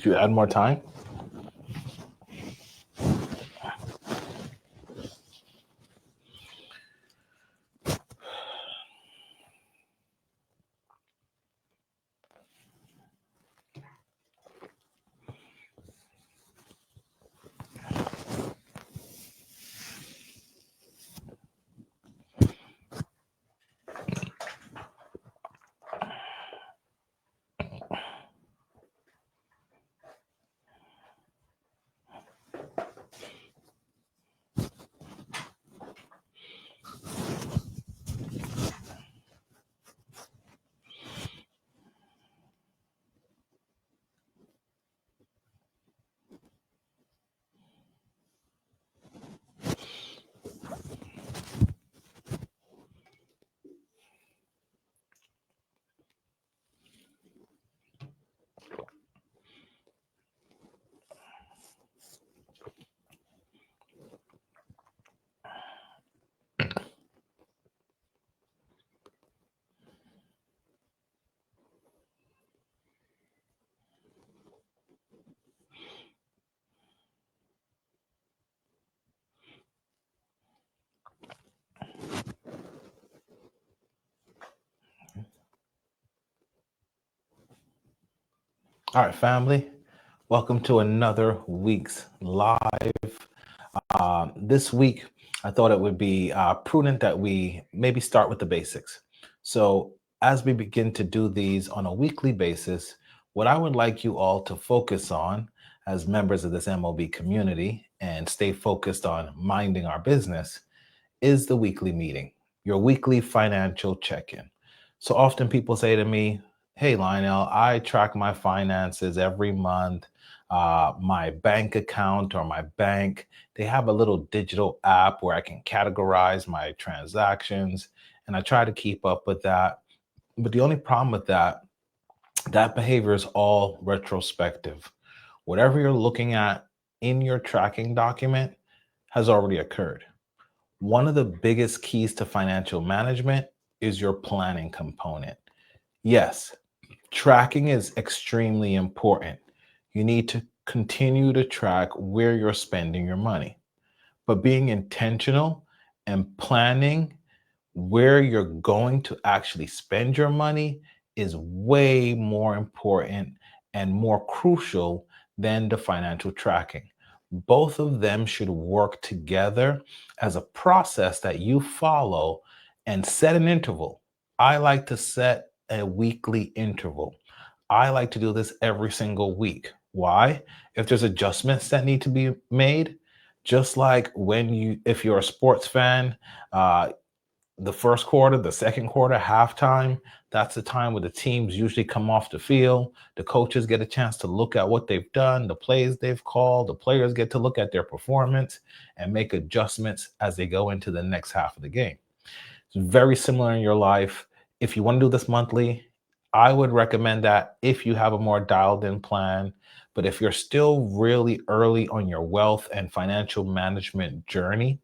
If you add more time. All right, family. Welcome to another week's live. This week, I thought it would be prudent that we maybe start with the basics. So, as we begin to do these on a weekly basis, what I would like you all to focus on as members of this MOB community and stay focused on minding our business is the weekly meeting, your weekly financial check in. So often people say to me, "Hey, Lionel, I track my finances every month. My bank account or my bank, they have a little digital app where I can categorize my transactions, and I try to keep up with that." But the only problem with that behavior is all retrospective. Whatever you're looking at in your tracking document has already occurred. One of the biggest keys to financial management is your planning component. Yes, tracking is extremely important. You need to continue to track where you're spending your money, but being intentional and planning where you're going to actually spend your money is way more important and more crucial than the financial tracking. Both of them should work together as a process that you follow and set an interval. I like to set a weekly interval. I like to do this every single week. Why? If there's adjustments that need to be made, just like if you're a sports fan, uh, the first quarter, the second quarter, halftime, that's the time where the teams usually come off the field. The coaches get a chance to look at what they've done, the plays they've called, the players get to look at their performance and make adjustments as they go into the next half of the game. It's very similar in your life. If you want to do this monthly, I would recommend that if you have a more dialed in plan. But if you're still really early on your wealth and financial management journey,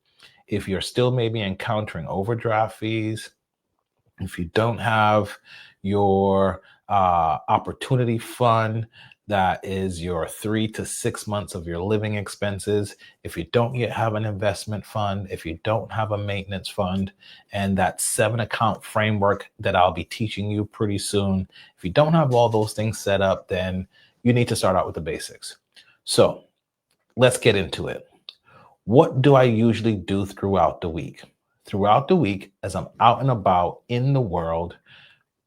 if you're still maybe encountering overdraft fees, if you don't have your opportunity fund that is your 3 to 6 months of your living expenses, if you don't yet have an investment fund, if you don't have a maintenance fund, and that 7 account framework that I'll be teaching you pretty soon, if you don't have all those things set up, then you need to start out with the basics. So let's get into it. What do I usually do throughout the week? Throughout the week, as I'm out and about in the world,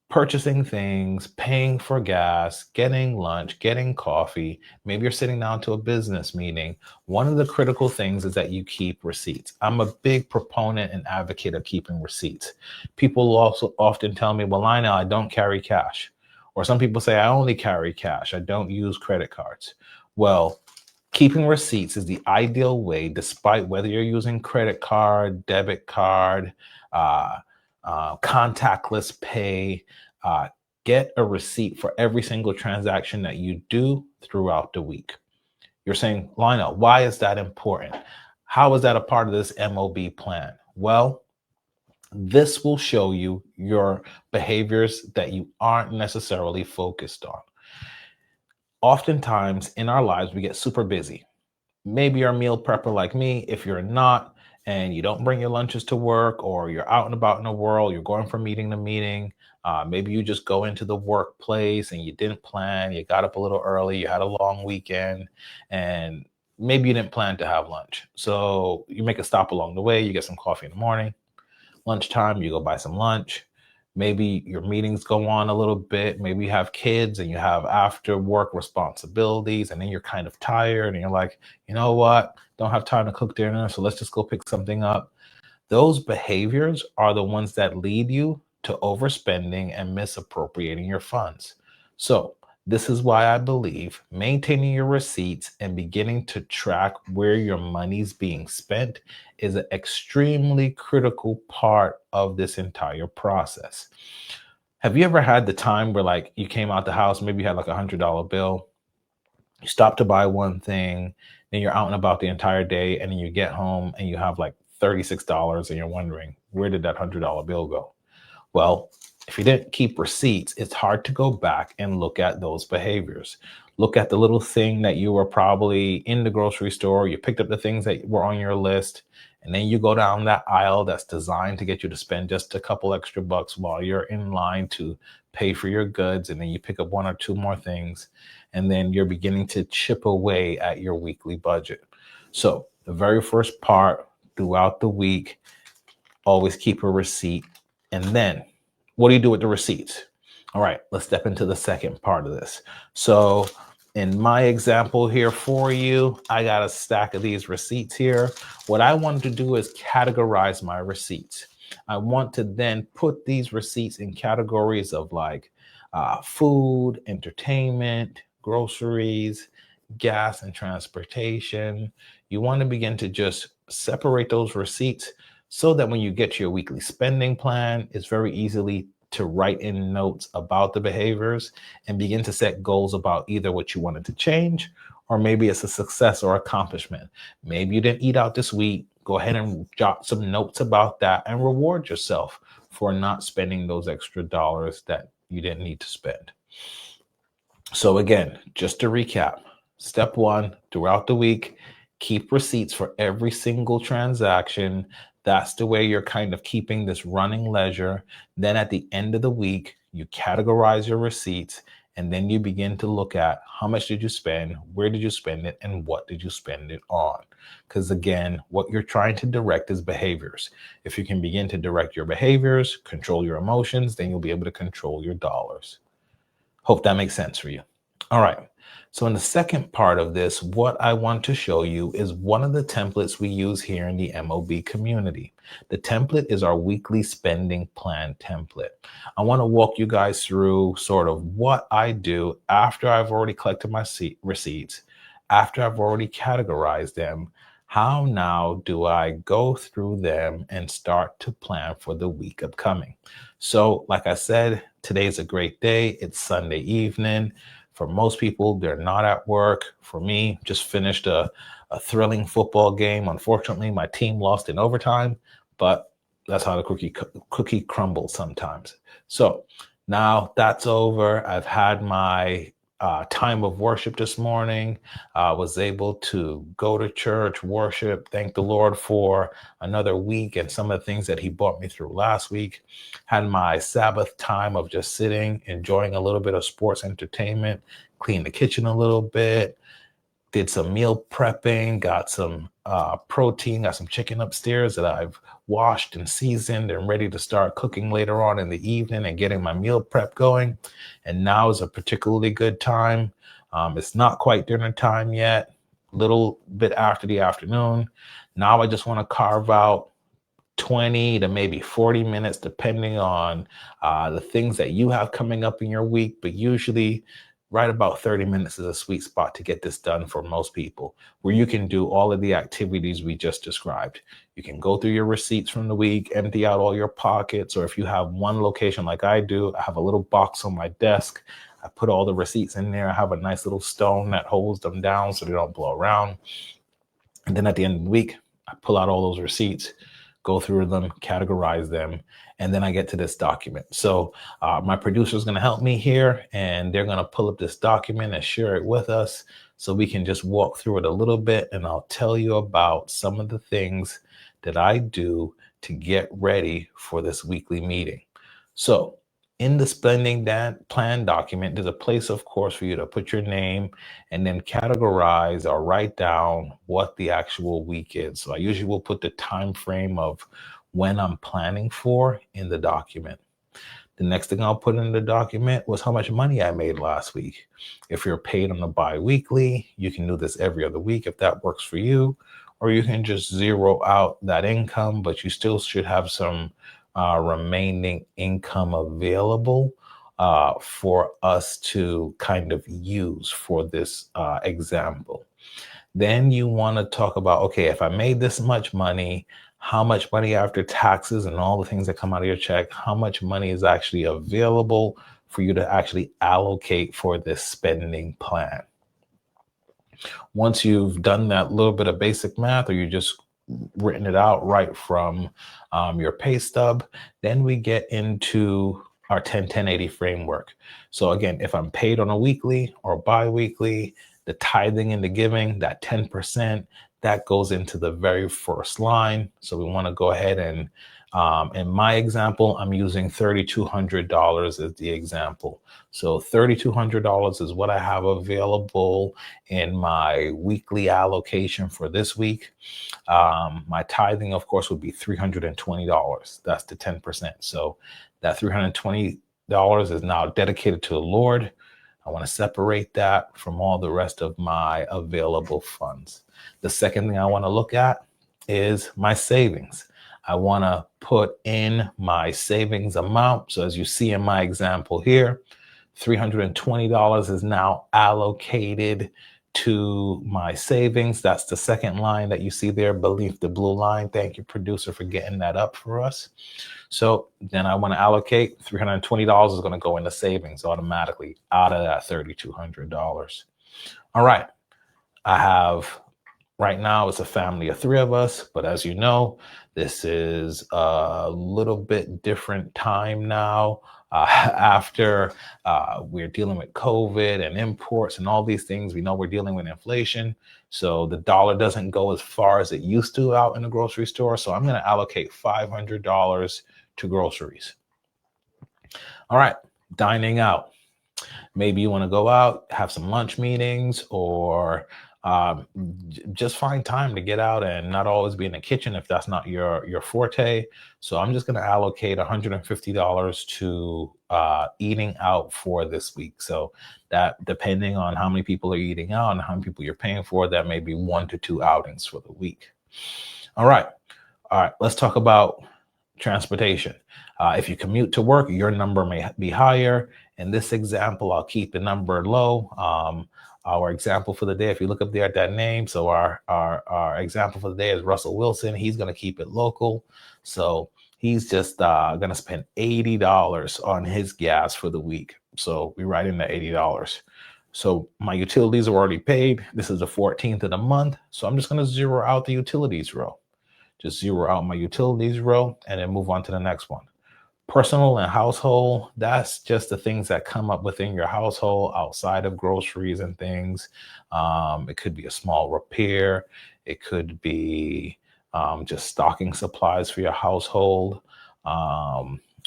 purchasing things, paying for gas, getting lunch, getting coffee, maybe you're sitting down to a business meeting. One of the critical things is that you keep receipts. I'm a big proponent and advocate of keeping receipts. People also often tell me, "Well, Lionel, I don't carry cash." Or some people say, "I only carry cash. I don't use credit cards." Well, keeping receipts is the ideal way, despite whether you're using credit card, debit card, uh, contactless pay. Uh, get a receipt for every single transaction that you do throughout the week. You're saying, "Lionel, why is that important? How is that a part of this MOB plan?" Well, this will show you your behaviors that you aren't necessarily focused on. Oftentimes in our lives, we get super busy. Maybe you're a meal prepper like me. If you're not, and you don't bring your lunches to work, or you're out and about in the world, you're going from meeting to meeting. Maybe you just go into the workplace and you didn't plan, you got up a little early, you had a long weekend, and maybe you didn't plan to have lunch. So you make a stop along the way, you get some coffee in the morning. Lunchtime, you go buy some lunch. Maybe your meetings go on a little bit. Maybe you have kids and you have after work responsibilities, and then you're kind of tired and you're like, you know what? Don't have time to cook dinner. So let's just go pick something up. Those behaviors are the ones that lead you to overspending and misappropriating your funds. So, this is why I believe maintaining your receipts and beginning to track where your money's being spent is an extremely critical part of this entire process. Have you ever had the time where, like, you came out the house, maybe you had like $100 bill, you stop to buy one thing, then you're out and about the entire day, and then you get home and you have like $36 and you're wondering, where did that $100 bill go? Well, if you didn't keep receipts, it's hard to go back and look at those behaviors. Look at the little thing that you were probably in the grocery store, you picked up the things that were on your list, and then you go down that aisle that's designed to get you to spend just a couple extra bucks while you're in line to pay for your goods, and then you pick up one or two more things, and then you're beginning to chip away at your weekly budget. So, the very first part throughout the week, always keep a receipt. And then what do you do with the receipts? All right, let's step into the second part of this. So in my example here for you, I got a stack of these receipts here. What I want to do is categorize my receipts. I want to then put these receipts in categories of like food, entertainment, groceries, gas, and transportation. You want to begin to just separate those receipts so that when you get to your weekly spending plan, it's very easily to write in notes about the behaviors and begin to set goals about either what you wanted to change, or maybe it's a success or accomplishment. Maybe you didn't eat out this week. Go ahead and jot some notes about that and reward yourself for not spending those extra dollars that you didn't need to spend. So again, just to recap, step one, throughout the week, keep receipts for every single transaction. That's the way you're kind of keeping this running ledger. Then at the end of the week, you categorize your receipts, and then you begin to look at how much did you spend, where did you spend it, and what did you spend it on? Because again, what you're trying to direct is behaviors. If you can begin to direct your behaviors, control your emotions, then you'll be able to control your dollars. Hope that makes sense for you. All right. So in the second part of this, what I want to show you is one of the templates we use here in the MOB community. The template is our weekly spending plan template. I want to walk you guys through sort of what I do after I've already collected my receipts, after I've already categorized them. How now do I go through them and start to plan for the week upcoming? So, like I said, today's a great day. It's Sunday evening. For most people, they're not at work. For me, just finished a thrilling football game. Unfortunately, my team lost in overtime, but that's how the cookie crumbles sometimes. So now that's over. I've had my time of worship this morning. I was able to go to church, worship, thank the Lord for another week and some of the things that he brought me through last week. Had my Sabbath time of just sitting, enjoying a little bit of sports entertainment, cleaned the kitchen a little bit, did some meal prepping, got some protein, got some chicken upstairs that I've washed and seasoned and ready to start cooking later on in the evening and getting my meal prep going. And now is a particularly good time. It's not quite dinner time yet, a little bit after the afternoon. Now I just want to carve out 20 to maybe 40 minutes, depending on the things that you have coming up in your week, but usually right about 30 minutes is a sweet spot to get this done for most people, where you can do all of the activities we just described. You can go through your receipts from the week, empty out all your pockets, or if you have one location like I do, I have a little box on my desk. I put all the receipts in there. I have a nice little stone that holds them down so they don't blow around. And then at the end of the week, I pull out all those receipts, go through them, categorize them, and then I get to this document. So my producer is going to help me here, and they're going to pull up this document and share it with us so we can just walk through it a little bit, and I'll tell you about some of the things that I do to get ready for this weekly meeting. So in the spending plan document, there's a place, of course, for you to put your name and then categorize or write down what the actual week is. So I usually will put the time frame of when I'm planning for in the document. The next thing I'll put in the document was how much money I made last week. If you're paid on a bi-weekly, you can do this every other week if that works for you, or you can just zero out that income, but you still should have some remaining income available for us to kind of use for this example. Then you want to talk about, okay, if I made this much money, how much money after taxes and all the things that come out of your check, how much money is actually available for you to actually allocate for this spending plan. Once you've done that little bit of basic math, or you just written it out right from your pay stub, then we get into our 10-10-80 framework. So again, if I'm paid on a weekly or bi-weekly, the tithing and the giving, that 10%, that goes into the very first line. So we want to go ahead and, in my example, I'm using $3,200 as the example. So $3,200 is what I have available in my weekly allocation for this week. My tithing, of course, would be $320. That's the 10%. So that $320 is now dedicated to the Lord. I want to separate that from all the rest of my available funds. The second thing I want to look at is my savings. I want to put in my savings amount. So as you see in my example here, $320 is now allocated to my savings. That's the second line that you see there beneath the blue line. Thank you, producer, for getting that up for us. So then I want to allocate $320 is going to go into savings automatically out of that $3,200. All right. I have, right now it's a family of 3 of us, but as you know, this is a little bit different time now. After we're dealing with COVID and imports and all these things, we know we're dealing with inflation. So the dollar doesn't go as far as it used to out in the grocery store. So I'm going to allocate $500 to groceries. All right, dining out. Maybe you want to go out, have some lunch meetings, or just find time to get out and not always be in the kitchen if that's not your forte. So I'm just going to allocate $150 to eating out for this week. So that, depending on how many people are eating out and how many people you're paying for, that may be 1 to 2 outings for the week. All right. Let's talk about transportation. If you commute to work, your number may be higher. In this example, I'll keep the number low. Our example for the day, if you look up there at that name, so our example for the day is Russell Wilson. He's going to keep it local. So he's just going to spend $80 on his gas for the week. So we write in the $80. So my utilities are already paid. This is the 14th of the month. So I'm just going to zero out the utilities row. Just zero out my utilities row and then move on to the next one. Personal and household, that's just the things that come up within your household outside of groceries and things. It could be a small repair. It could be just stocking supplies for your household.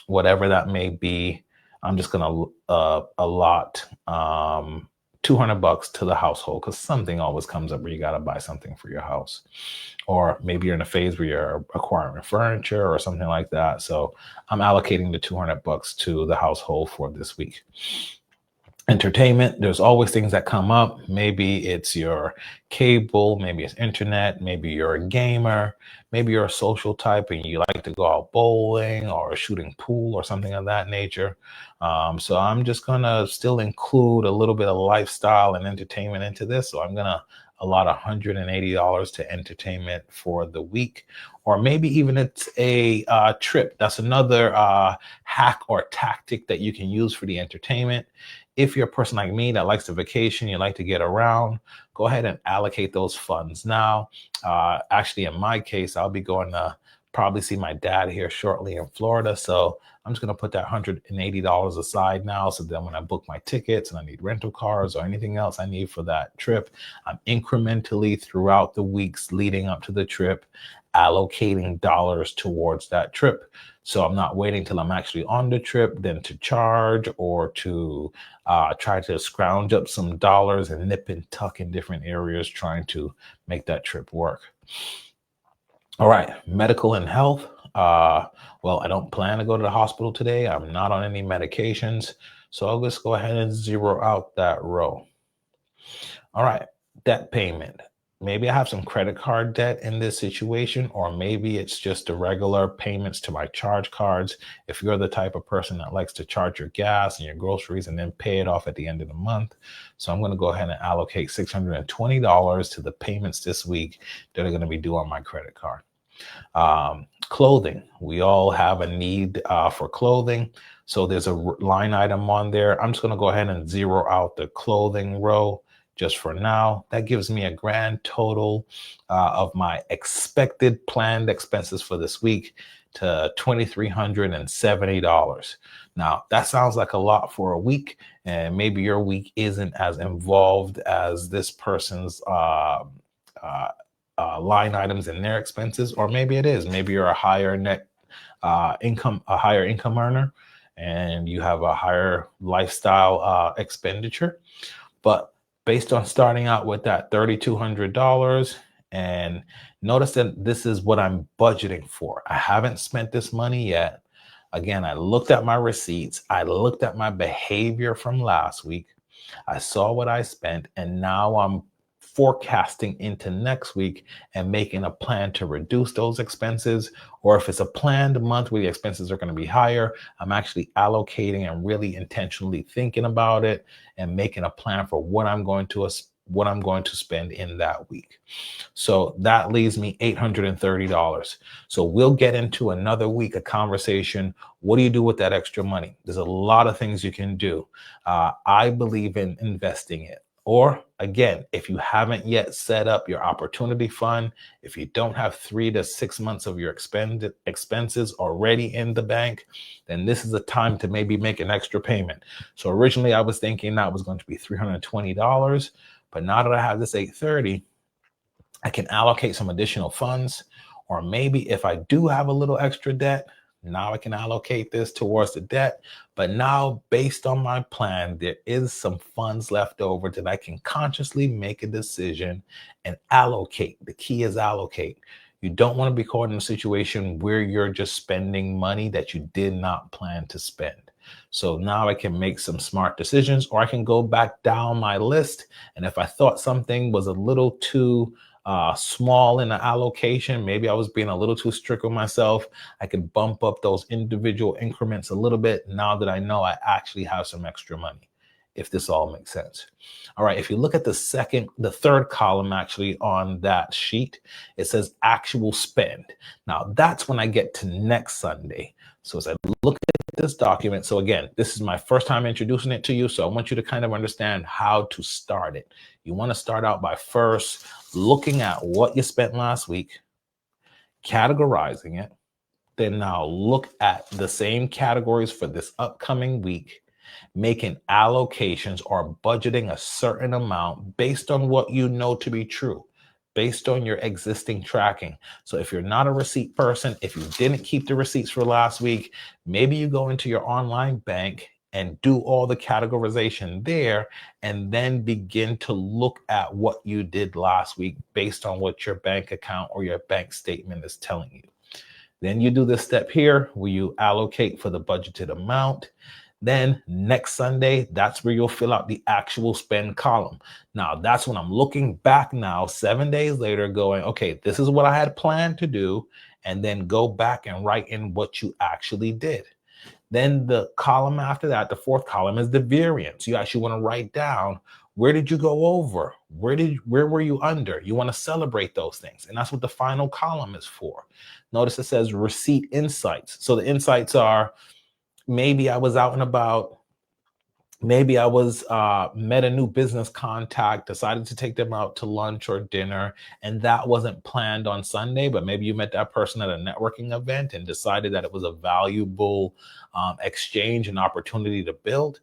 Whatever that may be, I'm just going to allot $200 to the household, because something always comes up where you got to buy something for your house. Or maybe you're in a phase where you're acquiring furniture or something like that. So I'm allocating the $200 to the household for this week. Entertainment, there's always things that come up. Maybe it's your cable, maybe it's internet, maybe you're a gamer, maybe you're a social type and you like to go out bowling or shooting pool or something of that nature. So I'm just going to still include a little bit of lifestyle and entertainment into this. So I'm going to allot $180 to entertainment for the week. Or maybe even it's a trip. That's another hack or tactic that you can use for the entertainment. If you're a person like me that likes to vacation, you like to get around, go ahead and allocate those funds now. Actually, in my case, I'll be going to probably see my dad here shortly in Florida. So I'm just going to put that $180 aside now. So then when I book my tickets and I need rental cars or anything else I need for that trip, I'm incrementally throughout the weeks leading up to the trip, allocating dollars towards that trip. So I'm not waiting till I'm actually on the trip, then to charge or to try to scrounge up some dollars and nip and tuck in different areas trying to make that trip work. All right, medical and health. Well, I don't plan to go to the hospital today. I'm not on any medications. So I'll just go ahead and zero out that row. All right, debt payment. Maybe I have some credit card debt in this situation, or maybe it's just the regular payments to my charge cards. If you're the type of person that likes to charge your gas and your groceries and then pay it off at the end of the month. So I'm going to go ahead and allocate $620 to the payments this week that are going to be due on my credit card. Clothing. We all have a need for clothing. So there's a line item on there. I'm just going to go ahead and zero out the clothing row just for now. That gives me a grand total of my expected planned expenses for this week to $2,370. Now, that sounds like a lot for a week, and maybe your week isn't as involved as this person's line items in their expenses, or maybe it is. Maybe you're a higher net income earner, and you have a higher lifestyle expenditure. But based on starting out with that $3,200, and notice that this is what I'm budgeting for. I haven't spent this money yet. Again, I looked at my receipts. I looked at my behavior from last week. I saw what I spent, and now I'm forecasting into next week and making a plan to reduce those expenses. Or if it's a planned month where the expenses are going to be higher, I'm actually allocating and really intentionally thinking about it and making a plan for what I'm going to spend in that week. So that leaves me $830. So we'll get into another week of conversation. What do you do with that extra money? There's a lot of things you can do. I believe in investing it. Or again, if you haven't yet set up your opportunity fund, if you don't have 3 to 6 months of your expenses already in the bank, then this is a time to maybe make an extra payment. So originally I was thinking that was going to be $320, but now that I have this $830, I can allocate some additional funds. Or maybe if I do have a little extra debt, now I can allocate this towards the debt. But now, based on my plan, there is some funds left over that I can consciously make a decision and allocate. The key is allocate. You don't want to be caught in a situation where you're just spending money that you did not plan to spend. So now I can make some smart decisions, or I can go back down my list. And if I thought something was a little too small in the allocation, maybe I was being a little too strict with myself, I could bump up those individual increments a little bit now that I know I actually have some extra money, if this all makes sense. All right, if you look at the third column actually on that sheet, it says actual spend. Now that's when I get to next Sunday. So as I look at this document, so again, this is my first time introducing it to you, so I want you to kind of understand how to start it. You want to start out by first looking at what you spent last week, categorizing it, then now look at the same categories for this upcoming week, making allocations or budgeting a certain amount based on what you know to be true, based on your existing tracking. So if you're not a receipt person, if you didn't keep the receipts for last week, maybe you go into your online bank and do all the categorization there, and then begin to look at what you did last week based on what your bank account or your bank statement is telling you. Then you do this step here where you allocate for the budgeted amount. Then next Sunday, that's where you'll fill out the actual spend column. Now, that's when I'm looking back now, 7 days later, going, okay, this is what I had planned to do, and then go back and write in what you actually did. Then the column after that, the fourth column, is the variance. You actually want to write down, where did you go over? Where were you under? You want to celebrate those things. And that's what the final column is for. Notice it says receipt insights. So the insights are, maybe I was out and about Maybe I was met a new business contact, decided to take them out to lunch or dinner, and that wasn't planned on Sunday. But maybe you met that person at a networking event and decided that it was a valuable exchange and opportunity to build.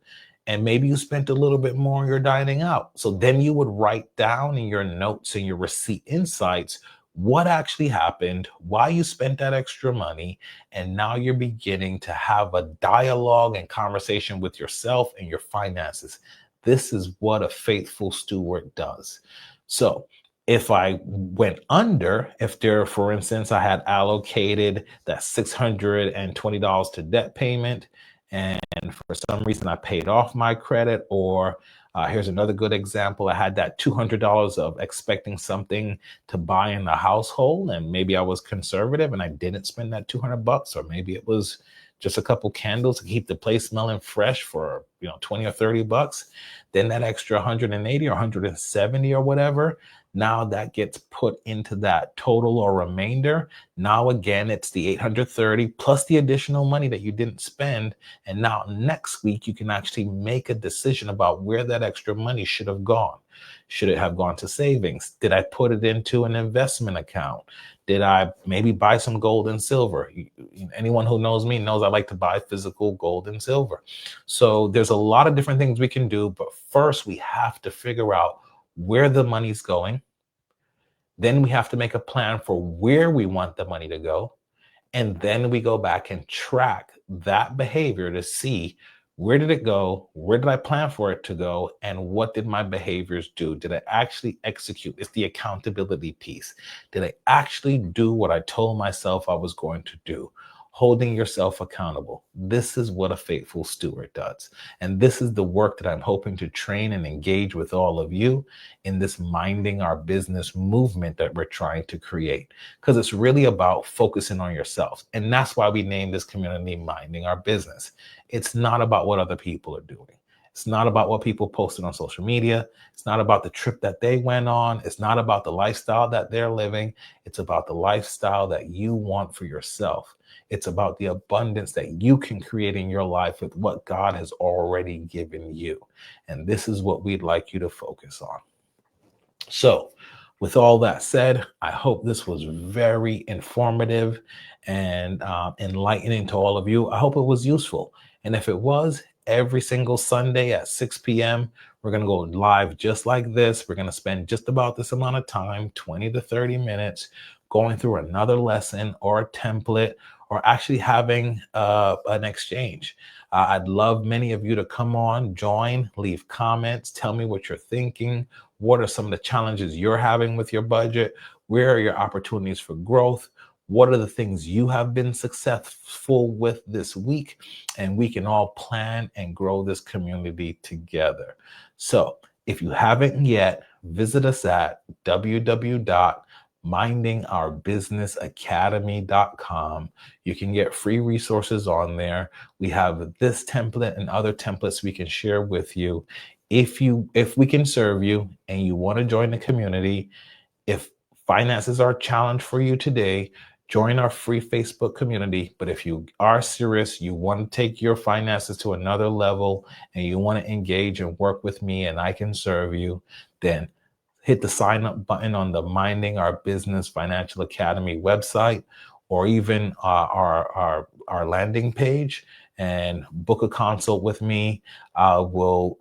And maybe you spent a little bit more on your dining out. So then you would write down in your notes and your receipt insights what actually happened, why you spent that extra money, and now you're beginning to have a dialogue and conversation with yourself and your finances. This is what a faithful steward does. So if I went under, if there, for instance, I had allocated that $620 to debt payment, and for some reason I paid off my credit, or here's another good example. I had that $200 of expecting something to buy in the household, and maybe I was conservative and I didn't spend that 200 bucks, or maybe it was just a couple candles to keep the place smelling fresh for 20 or 30 bucks. Then that extra 180 or 170 or whatever, now that gets put into that total or remainder. Now again, it's the 830 plus the additional money that you didn't spend. And now next week you can actually make a decision about where that extra money should have gone. Should it have gone to savings? Did I put it into an investment account? Did I maybe buy some gold and silver? Anyone who knows me knows I like to buy physical gold and silver. So there's a lot of different things we can do, but first we have to figure out where the money's going. Then we have to make a plan for where we want the money to go. And then we go back and track that behavior to see, where did it go? Where did I plan for it to go? And what did my behaviors do? Did I actually execute? It's the accountability piece. Did I actually do what I told myself I was going to do? Holding yourself accountable. This is what a faithful steward does. And this is the work that I'm hoping to train and engage with all of you in this minding our business movement that we're trying to create. Because it's really about focusing on yourself. And that's why we named this community Minding Our Business. It's not about what other people are doing. It's not about what people posted on social media. It's not about the trip that they went on. It's not about the lifestyle that they're living. It's about the lifestyle that you want for yourself. It's about the abundance that you can create in your life with what God has already given you. And this is what we'd like you to focus on. So, with all that said, I hope this was very informative and enlightening to all of you. I hope it was useful. And if it was, every single Sunday at 6 p.m., we're going to go live just like this. We're going to spend just about this amount of time, 20 to 30 minutes, going through another lesson or a template, or actually having an exchange. I'd love many of you to come on, join, leave comments, tell me what you're thinking. What are some of the challenges you're having with your budget? Where are your opportunities for growth? What are the things you have been successful with this week? And we can all plan and grow this community together. So if you haven't yet, visit us at www.mindingourbusinessacademy.com. You can get free resources on there. We have this template and other templates we can share with you. If we can serve you and you want to join the community, if finances are a challenge for you today, join our free Facebook community. But if you are serious, you want to take your finances to another level and you want to engage and work with me and I can serve you, then hit the sign up button on the Minding Our Business Financial Academy website, or even our landing page, and book a consult with me. We'll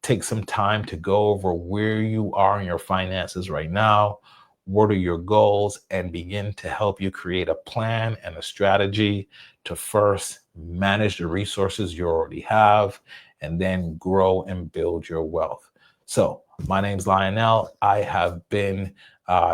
take some time to go over where you are in your finances right now. What are your goals, and begin to help you create a plan and a strategy to first manage the resources you already have and then grow and build your wealth. So my name's Lionel. I have been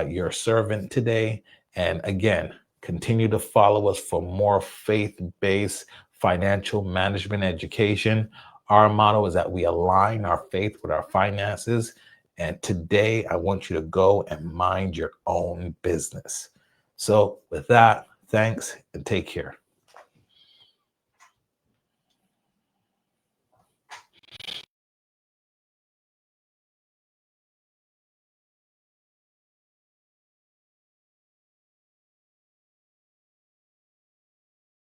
your servant today. And again, continue to follow us for more faith-based financial management education. Our motto is that we align our faith with our finances. And today I want you to go and mind your own business. So with that, thanks and take care.